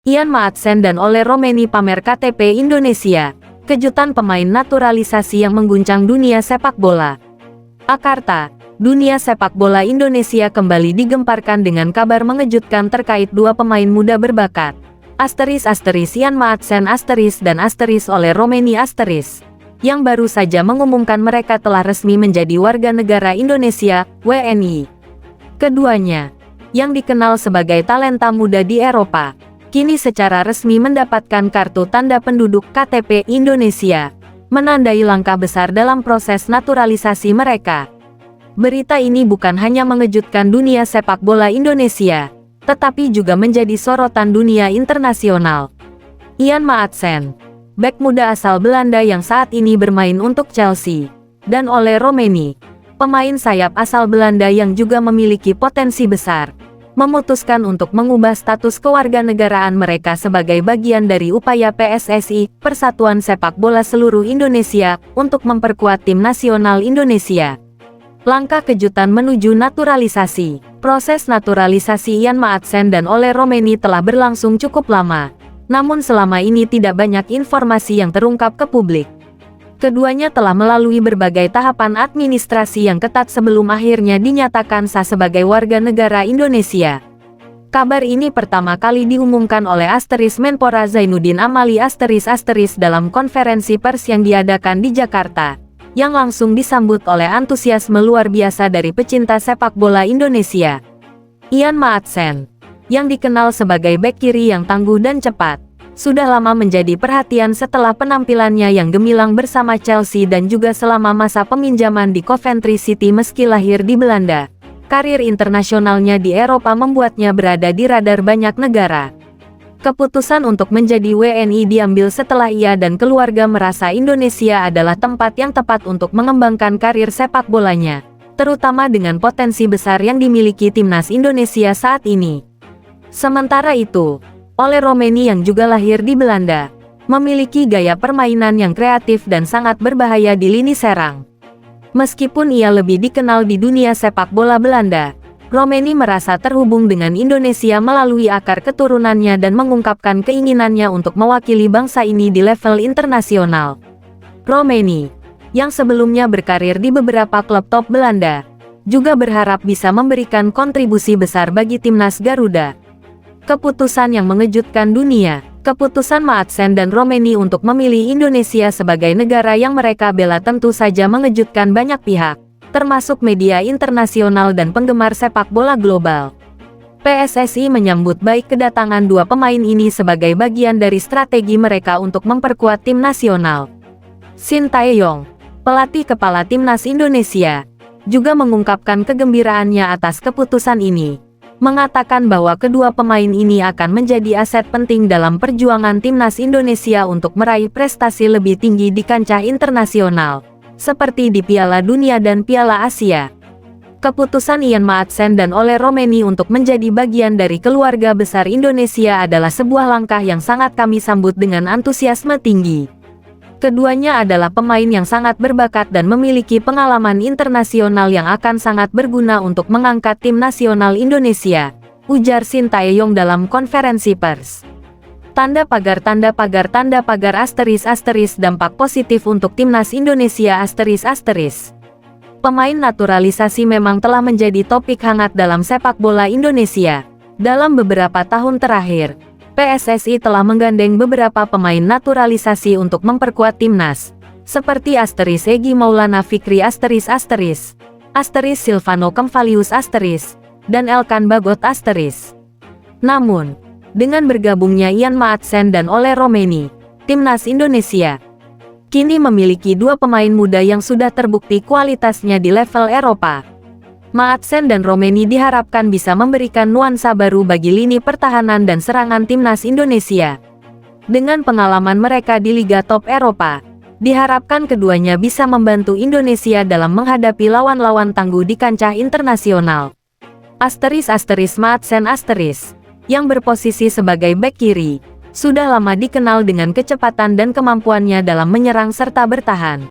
Ian Maatsen dan Ole Roumanie pamer KTP Indonesia. Kejutan pemain naturalisasi yang mengguncang dunia sepak bola. Jakarta, dunia sepak bola Indonesia kembali digemparkan dengan kabar mengejutkan terkait dua pemain muda berbakat. Ian Maatsen dan Ole Roumanie yang baru saja mengumumkan mereka telah resmi menjadi warga negara Indonesia, WNI. Keduanya, yang dikenal sebagai talenta muda di Eropa, kini secara resmi mendapatkan kartu tanda penduduk KTP Indonesia, menandai langkah besar dalam proses naturalisasi mereka. Berita ini bukan hanya mengejutkan dunia sepak bola Indonesia, tetapi juga menjadi sorotan dunia internasional. Ian Maatsen, bek muda asal Belanda yang saat ini bermain untuk Chelsea, dan Ole Roumanie, pemain sayap asal Belanda yang juga memiliki potensi besar, memutuskan untuk mengubah status kewarganegaraan mereka sebagai bagian dari upaya PSSI, Persatuan Sepak Bola Seluruh Indonesia, untuk memperkuat tim nasional Indonesia. Langkah kejutan menuju naturalisasi. Proses naturalisasi Ian Maatsen dan Ole Roumanie telah berlangsung cukup lama, namun selama ini tidak banyak informasi yang terungkap ke publik. Keduanya telah melalui berbagai tahapan administrasi yang ketat sebelum akhirnya dinyatakan sah sebagai warga negara Indonesia. Kabar ini pertama kali diumumkan oleh Menpora Zainuddin Amali dalam konferensi pers yang diadakan di Jakarta, yang langsung disambut oleh antusiasme luar biasa dari pecinta sepak bola Indonesia. Ian Maatsen, yang dikenal sebagai bek kiri yang tangguh dan cepat, sudah lama menjadi perhatian setelah penampilannya yang gemilang bersama Chelsea dan juga selama masa peminjaman di Coventry City meski lahir di Belanda. Karir internasionalnya di Eropa membuatnya berada di radar banyak negara. Keputusan untuk menjadi WNI diambil setelah ia dan keluarga merasa Indonesia adalah tempat yang tepat untuk mengembangkan karir sepak bolanya, terutama dengan potensi besar yang dimiliki timnas Indonesia saat ini. Sementara itu, Ole Roumanie yang juga lahir di Belanda, memiliki gaya permainan yang kreatif dan sangat berbahaya di lini serang. Meskipun ia lebih dikenal di dunia sepak bola Belanda, Roumanie merasa terhubung dengan Indonesia melalui akar keturunannya dan mengungkapkan keinginannya untuk mewakili bangsa ini di level internasional. Roumanie, yang sebelumnya berkarir di beberapa klub top Belanda, juga berharap bisa memberikan kontribusi besar bagi timnas Garuda. Keputusan yang mengejutkan dunia. Keputusan Maatsen dan Roumanie untuk memilih Indonesia sebagai negara yang mereka bela tentu saja mengejutkan banyak pihak, termasuk media internasional dan penggemar sepak bola global. PSSI menyambut baik kedatangan dua pemain ini sebagai bagian dari strategi mereka untuk memperkuat tim nasional. Shin Tae-yong, pelatih kepala timnas Indonesia, juga mengungkapkan kegembiraannya atas keputusan ini, mengatakan bahwa kedua pemain ini akan menjadi aset penting dalam perjuangan timnas Indonesia untuk meraih prestasi lebih tinggi di kancah internasional, seperti di Piala Dunia dan Piala Asia. Keputusan Ian Maatsen dan Ole Roumanie untuk menjadi bagian dari keluarga besar Indonesia adalah sebuah langkah yang sangat kami sambut dengan antusiasme tinggi. Keduanya adalah pemain yang sangat berbakat dan memiliki pengalaman internasional yang akan sangat berguna untuk mengangkat tim nasional Indonesia, ujar Shin Tae-yong dalam konferensi pers. Tanda pagar dampak positif untuk timnas Indonesia Pemain naturalisasi memang telah menjadi topik hangat dalam sepak bola Indonesia. Dalam beberapa tahun terakhir, PSSI telah menggandeng beberapa pemain naturalisasi untuk memperkuat timnas, seperti Egi Maulana Fikri Silvano Kemvalius dan Elkan Bagot Namun, dengan bergabungnya Ian Maatsen dan Ole Roumanie, timnas Indonesia kini memiliki dua pemain muda yang sudah terbukti kualitasnya di level Eropa. Maatsen dan Roumanie diharapkan bisa memberikan nuansa baru bagi lini pertahanan dan serangan timnas Indonesia. Dengan pengalaman mereka di Liga Top Eropa, diharapkan keduanya bisa membantu Indonesia dalam menghadapi lawan-lawan tangguh di kancah internasional. Maatsen yang berposisi sebagai bek kiri, sudah lama dikenal dengan kecepatan dan kemampuannya dalam menyerang serta bertahan.